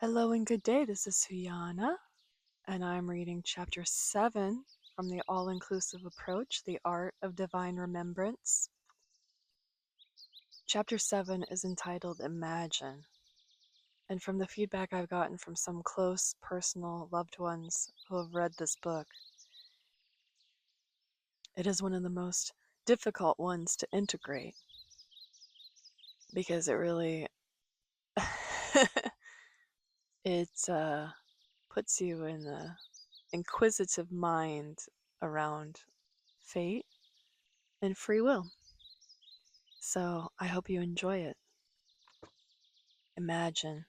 Hello and good day. This is Suyana, and I'm reading Chapter 7 from the All-Inclusive Approach, the Art of Divine Remembrance. Chapter 7 is entitled Imagine, and from the feedback I've gotten from some close, personal, loved ones who have read this book, it is one of the most difficult ones to integrate, because it really it puts you in the inquisitive mind around fate and free will. So I hope you enjoy it. Imagine,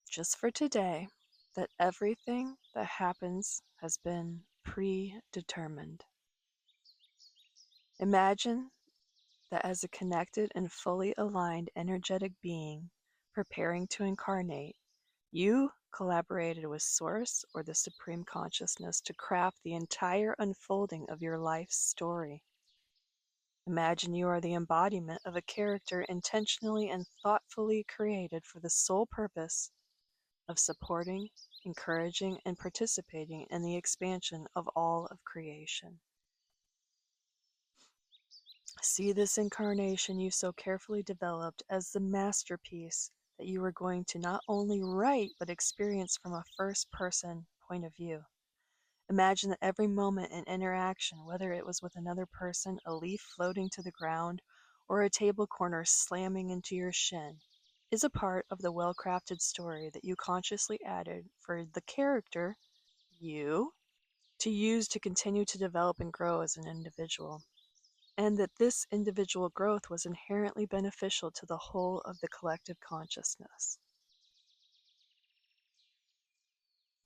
just for today, that everything that happens has been predetermined. Imagine that as a connected and fully aligned energetic being preparing to incarnate, you collaborated with Source or the Supreme Consciousness to craft the entire unfolding of your life's story. Imagine you are the embodiment of a character intentionally and thoughtfully created for the sole purpose of supporting, encouraging, and participating in the expansion of all of creation. See this incarnation you so carefully developed as the masterpiece that you are going to not only write but experience from a first-person point of view. Imagine that every moment and interaction, whether it was with another person, a leaf floating to the ground, or a table corner slamming into your shin, is a part of the well-crafted story that you consciously added for the character, you, to use to continue to develop and grow as an individual, and that this individual growth was inherently beneficial to the whole of the collective consciousness.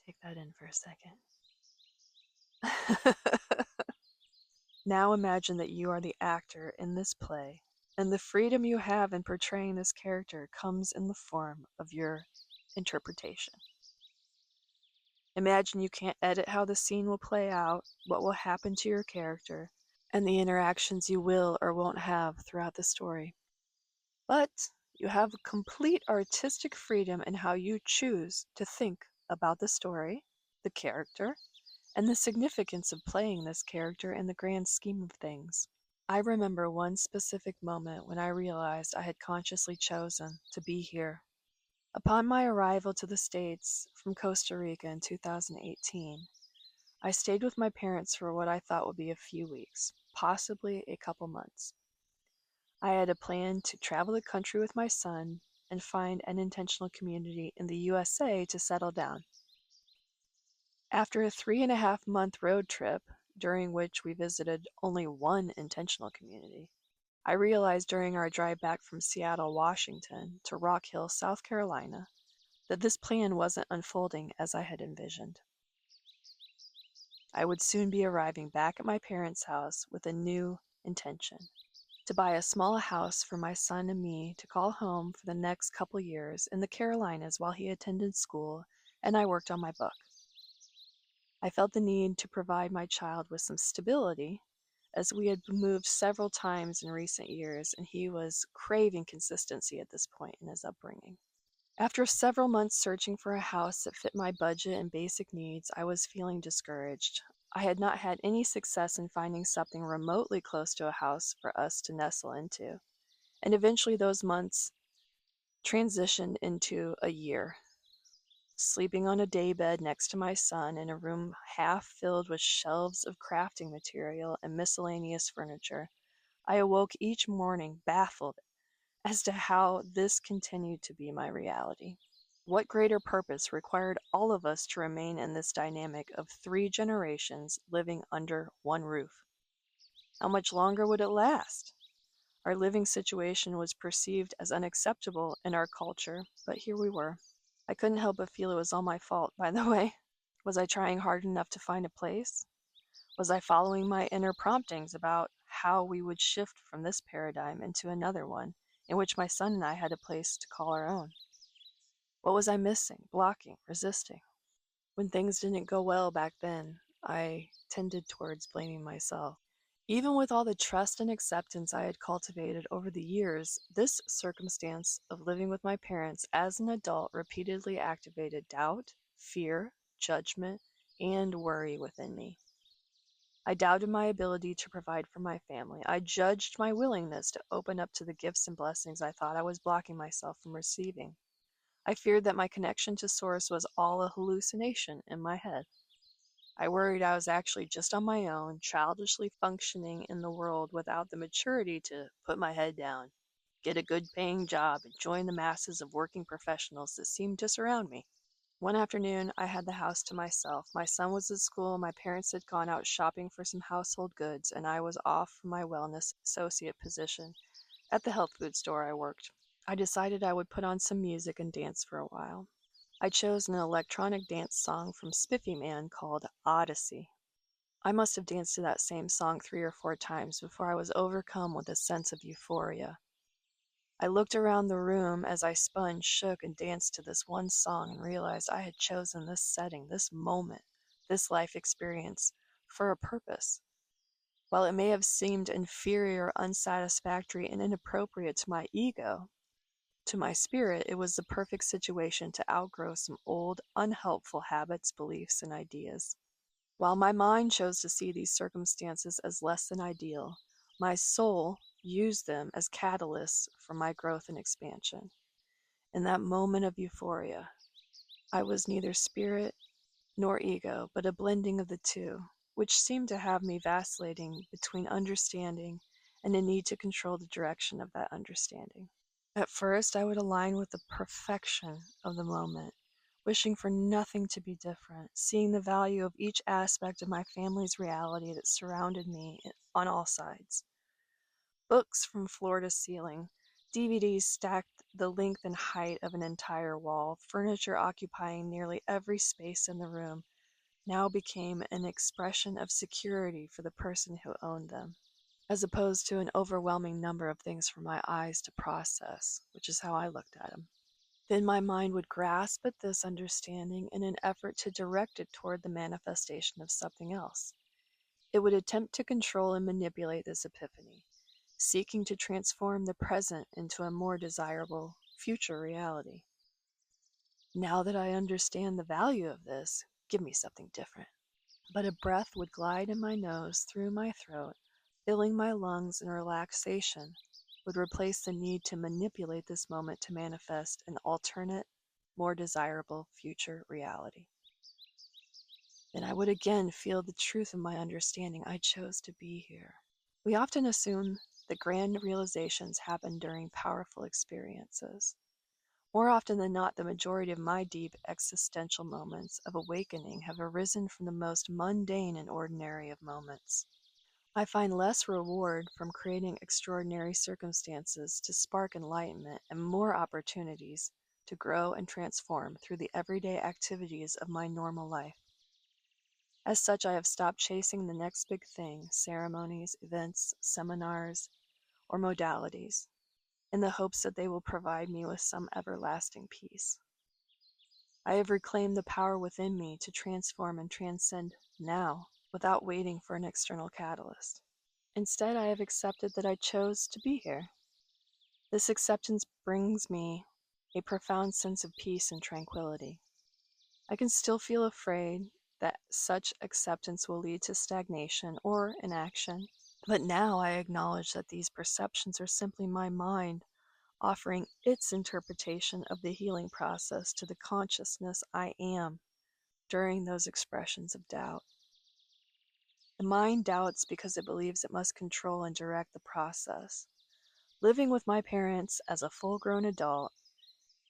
Take that in for a second. Now imagine that you are the actor in this play, and the freedom you have in portraying this character comes in the form of your interpretation. Imagine you can't edit how the scene will play out, what will happen to your character, and the interactions you will or won't have throughout the story. But you have complete artistic freedom in how you choose to think about the story, the character, and the significance of playing this character in the grand scheme of things. I remember one specific moment when I realized I had consciously chosen to be here. Upon my arrival to the States from Costa Rica in 2018, I stayed with my parents for what I thought would be a few weeks, possibly a couple months. I had a plan to travel the country with my son and find an intentional community in the USA to settle down. After a 3.5-month road trip, during which we visited only one intentional community, I realized during our drive back from Seattle, Washington to Rock Hill, South Carolina, that this plan wasn't unfolding as I had envisioned. I would soon be arriving back at my parents' house with a new intention: to buy a small house for my son and me to call home for the next couple years in the Carolinas while he attended school and I worked on my book. I felt the need to provide my child with some stability, as we had moved several times in recent years and he was craving consistency at this point in his upbringing. After several months searching for a house that fit my budget and basic needs, I was feeling discouraged. I had not had any success in finding something remotely close to a house for us to nestle into, and eventually those months transitioned into a year. Sleeping on a daybed next to my son in a room half filled with shelves of crafting material and miscellaneous furniture, I awoke each morning baffled as to how this continued to be my reality. What greater purpose required all of us to remain in this dynamic of 3 generations living under one roof? How much longer would it last? Our living situation was perceived as unacceptable in our culture, but here we were. I couldn't help but feel it was all my fault, by the way. Was I trying hard enough to find a place? Was I following my inner promptings about how we would shift from this paradigm into another one, in which my son and I had a place to call our own? What was I missing, blocking, resisting? When things didn't go well back then, I tended towards blaming myself. Even with all the trust and acceptance I had cultivated over the years, this circumstance of living with my parents as an adult repeatedly activated doubt, fear, judgment, and worry within me. I doubted my ability to provide for my family. I judged my willingness to open up to the gifts and blessings I thought I was blocking myself from receiving. I feared that my connection to Source was all a hallucination in my head. I worried I was actually just on my own, childishly functioning in the world without the maturity to put my head down, get a good paying job, and join the masses of working professionals that seemed to surround me. One afternoon, I had the house to myself. My son was at school, my parents had gone out shopping for some household goods, and I was off from my wellness associate position at the health food store I worked. I decided I would put on some music and dance for a while. I chose an electronic dance song from Spiffy Man called Odyssey. I must have danced to that same song 3 or 4 times before I was overcome with a sense of euphoria. I looked around the room as I spun, shook, and danced to this one song and realized I had chosen this setting, this moment, this life experience for a purpose. While it may have seemed inferior, unsatisfactory, and inappropriate to my ego, to my spirit, it was the perfect situation to outgrow some old, unhelpful habits, beliefs, and ideas. While my mind chose to see these circumstances as less than ideal, my soul used them as catalysts for my growth and expansion. In that moment of euphoria, I was neither spirit nor ego, but a blending of the two, which seemed to have me vacillating between understanding and a need to control the direction of that understanding. At first, I would align with the perfection of the moment, wishing for nothing to be different, seeing the value of each aspect of my family's reality that surrounded me on all sides. Books from floor to ceiling, DVDs stacked the length and height of an entire wall, furniture occupying nearly every space in the room, now became an expression of security for the person who owned them, as opposed to an overwhelming number of things for my eyes to process, which is how I looked at them. Then my mind would grasp at this understanding in an effort to direct it toward the manifestation of something else. It would attempt to control and manipulate this epiphany, seeking to transform the present into a more desirable future reality. Now that I understand the value of this, give me something different. But a breath would glide in my nose through my throat, filling my lungs, and relaxation would replace the need to manipulate this moment to manifest an alternate, more desirable future reality. Then I would again feel the truth of my understanding. I chose to be here. We often assume that grand realizations happen during powerful experiences. More often than not, the majority of my deep existential moments of awakening have arisen from the most mundane and ordinary of moments. I find less reward from creating extraordinary circumstances to spark enlightenment and more opportunities to grow and transform through the everyday activities of my normal life. As such, I have stopped chasing the next big thing, ceremonies, events, seminars, or modalities, in the hopes that they will provide me with some everlasting peace. I have reclaimed the power within me to transform and transcend now without waiting for an external catalyst. Instead, I have accepted that I chose to be here. This acceptance brings me a profound sense of peace and tranquility. I can still feel afraid that such acceptance will lead to stagnation or inaction, but now I acknowledge that these perceptions are simply my mind offering its interpretation of the healing process to the consciousness I am during those expressions of doubt. The mind doubts because it believes it must control and direct the process. Living with my parents as a full-grown adult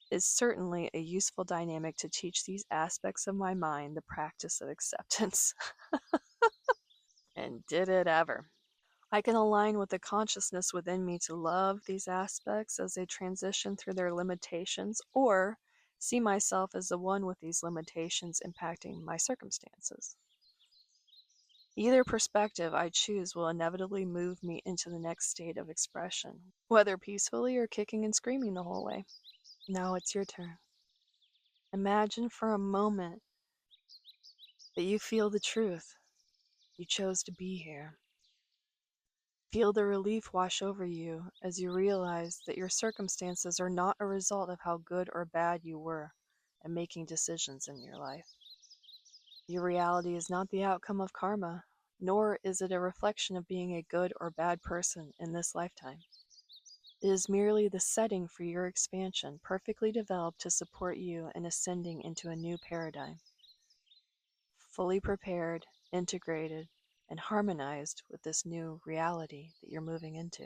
is certainly a useful dynamic to teach these aspects of my mind the practice of acceptance. And did it ever. I can align with the consciousness within me to love these aspects as they transition through their limitations, or see myself as the one with these limitations impacting my circumstances. Either perspective I choose will inevitably move me into the next state of expression, whether peacefully or kicking and screaming the whole way. Now it's your turn. Imagine for a moment that you feel the truth. You chose to be here. Feel the relief wash over you as you realize that your circumstances are not a result of how good or bad you were at making decisions in your life. Your reality is not the outcome of karma, nor is it a reflection of being a good or bad person in this lifetime. It is merely the setting for your expansion, perfectly developed to support you in ascending into a new paradigm, fully prepared, integrated, and harmonized with this new reality that you're moving into.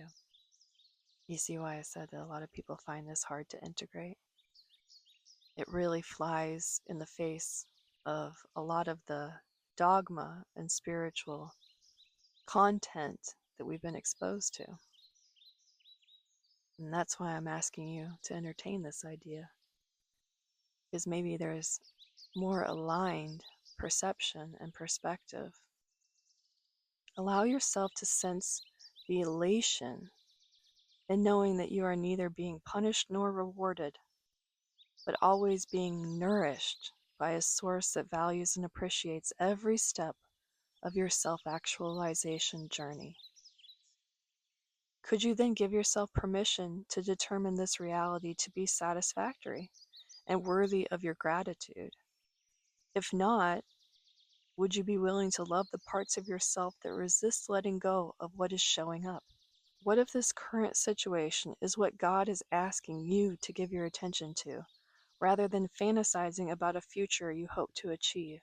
You see why I said that a lot of people find this hard to integrate? It really flies in the face of a lot of the dogma and spiritual content that we've been exposed to. And that's why I'm asking you to entertain this idea, because maybe there's more aligned perception and perspective. Allow yourself to sense the elation in knowing that you are neither being punished nor rewarded, but always being nourished by a source that values and appreciates every step of your self-actualization journey. Could you then give yourself permission to determine this reality to be satisfactory and worthy of your gratitude? If not, would you be willing to love the parts of yourself that resist letting go of what is showing up? What if this current situation is what God is asking you to give your attention to, rather than fantasizing about a future you hope to achieve?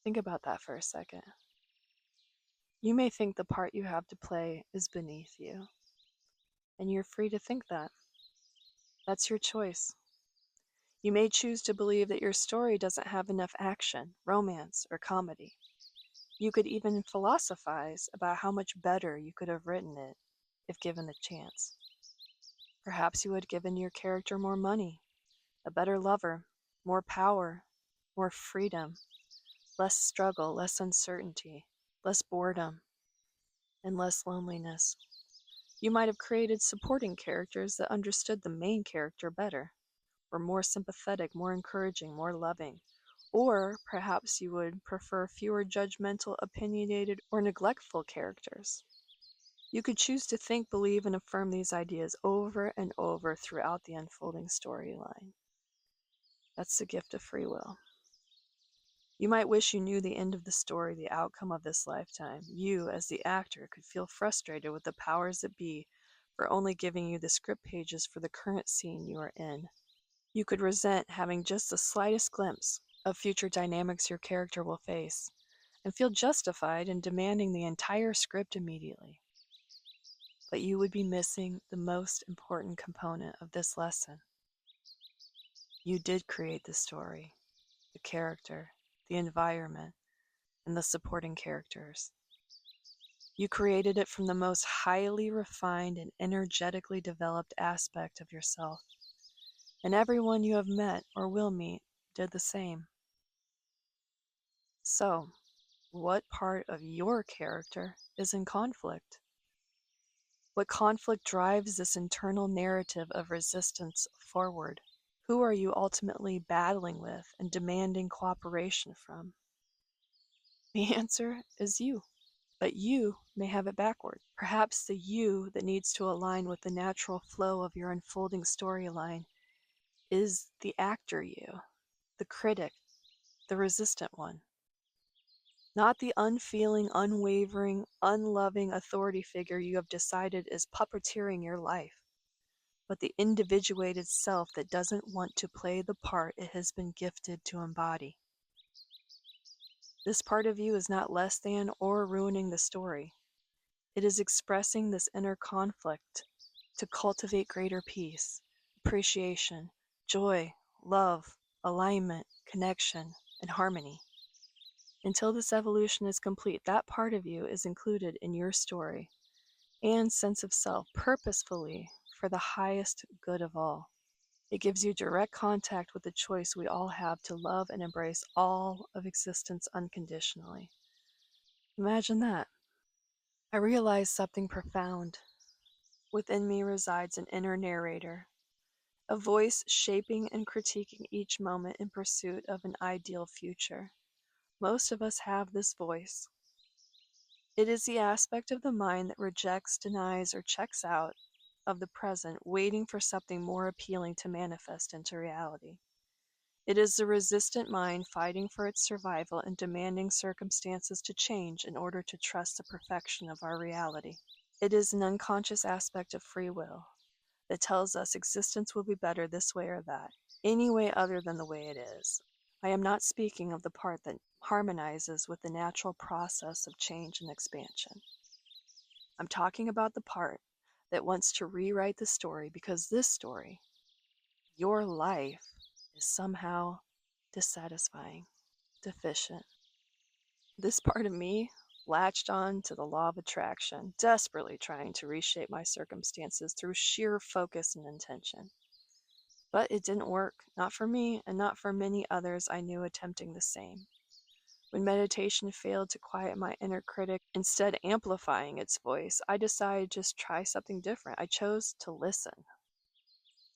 Think about that for a second. You may think the part you have to play is beneath you, and you're free to think that. That's your choice. You may choose to believe that your story doesn't have enough action, romance, or comedy. You could even philosophize about how much better you could have written it if given the chance. Perhaps you would have given your character more money, a better lover, more power, more freedom, less struggle, less uncertainty, less boredom, and less loneliness. You might have created supporting characters that understood the main character better, were more sympathetic, more encouraging, more loving. Or perhaps you would prefer fewer judgmental, opinionated, or neglectful characters. You could choose to think, believe, and affirm these ideas over and over throughout the unfolding storyline. That's the gift of free will. You might wish you knew the end of the story, the outcome of this lifetime. You, as the actor, could feel frustrated with the powers that be for only giving you the script pages for the current scene you are in. You could resent having just the slightest glimpse of future dynamics your character will face, and feel justified in demanding the entire script immediately. But you would be missing the most important component of this lesson. You did create the story, the character, the environment, and the supporting characters. You created it from the most highly refined and energetically developed aspect of yourself, and everyone you have met or will meet did the same. So, what part of your character is in conflict? What conflict drives this internal narrative of resistance forward? Who are you ultimately battling with and demanding cooperation from? The answer is you, but you may have it backward. Perhaps the you that needs to align with the natural flow of your unfolding storyline is the actor you, the critic, the resistant one. Not the unfeeling, unwavering, unloving authority figure you have decided is puppeteering your life, but the individuated self that doesn't want to play the part it has been gifted to embody. This part of you is not less than or ruining the story. It is expressing this inner conflict to cultivate greater peace, appreciation, joy, love, alignment, connection, and harmony. Until this evolution is complete, that part of you is included in your story and sense of self purposefully for the highest good of all. It gives you direct contact with the choice we all have to love and embrace all of existence unconditionally. Imagine that. I realized something profound. Within me resides an inner narrator, a voice shaping and critiquing each moment in pursuit of an ideal future. Most of us have this voice. It is the aspect of the mind that rejects, denies, or checks out of the present, waiting for something more appealing to manifest into reality. It is the resistant mind fighting for its survival and demanding circumstances to change in order to trust the perfection of our reality. It is an unconscious aspect of free will that tells us existence will be better this way or that, any way other than the way it is. I am not speaking of the part that harmonizes with the natural process of change and expansion. I'm talking about the part that wants to rewrite the story because this story, your life, is somehow dissatisfying, deficient. This part of me latched on to the law of attraction, desperately trying to reshape my circumstances through sheer focus and intention. But it didn't work, not for me and not for many others I knew attempting the same. When meditation failed to quiet my inner critic, instead amplifying its voice, I decided to just try something different. I chose to listen.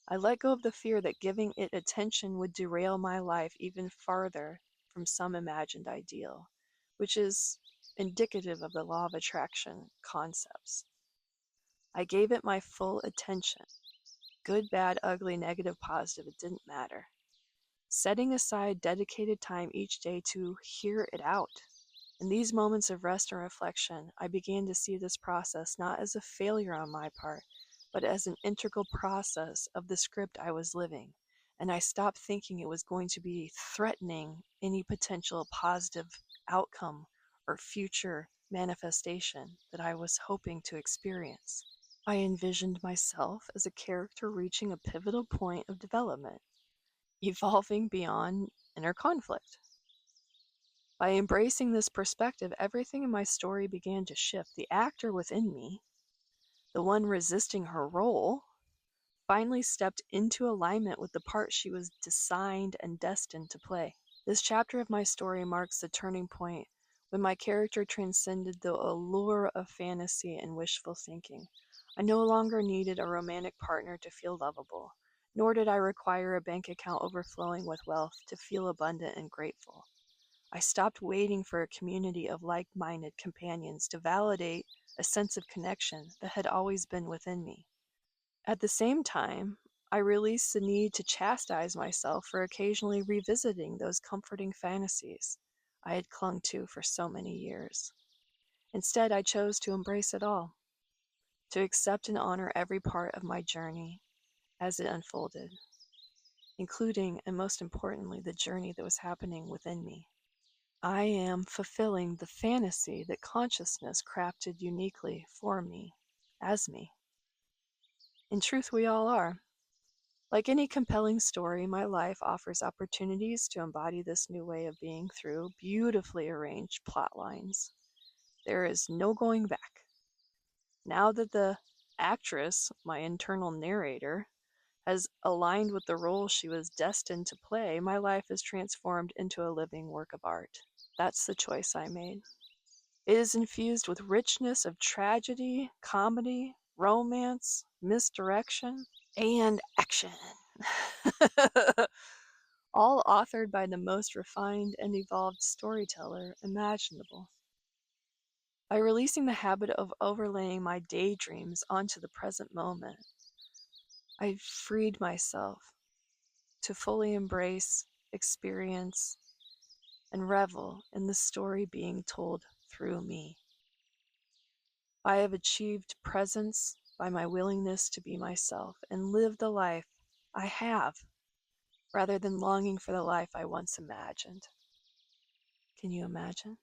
I let go of the fear that giving it attention would derail my life even farther from some imagined ideal, which is indicative of the law of attraction concepts. I gave it my full attention. Good, bad, ugly, negative, positive, it didn't matter. Setting aside dedicated time each day to hear it out. In these moments of rest and reflection, I began to see this process not as a failure on my part, but as an integral process of the script I was living. And I stopped thinking it was going to be threatening any potential positive outcome or future manifestation that I was hoping to experience. I envisioned myself as a character reaching a pivotal point of development, evolving beyond inner conflict. By embracing this perspective, everything in my story began to shift. The actor within me, the one resisting her role, finally stepped into alignment with the part she was designed and destined to play. This chapter of my story marks the turning point when my character transcended the allure of fantasy and wishful thinking. I no longer needed a romantic partner to feel lovable, nor did I require a bank account overflowing with wealth to feel abundant and grateful. I stopped waiting for a community of like-minded companions to validate a sense of connection that had always been within me. At the same time, I released the need to chastise myself for occasionally revisiting those comforting fantasies I had clung to for so many years. Instead, I chose to embrace it all, to accept and honor every part of my journey as it unfolded, including and most importantly, the journey that was happening within me. I am fulfilling the fantasy that consciousness crafted uniquely for me, as me. In truth, we all are. Like any compelling story, my life offers opportunities to embody this new way of being through beautifully arranged plot lines. There is no going back. Now that the actress, my internal narrator, has aligned with the role she was destined to play, my life is transformed into a living work of art. That's the choice I made. It is infused with richness of tragedy, comedy, romance, misdirection, and action. All authored by the most refined and evolved storyteller imaginable. By releasing the habit of overlaying my daydreams onto the present moment, I freed myself to fully embrace, experience, and revel in the story being told through me. I have achieved presence by my willingness to be myself and live the life I have, rather than longing for the life I once imagined. Can you imagine?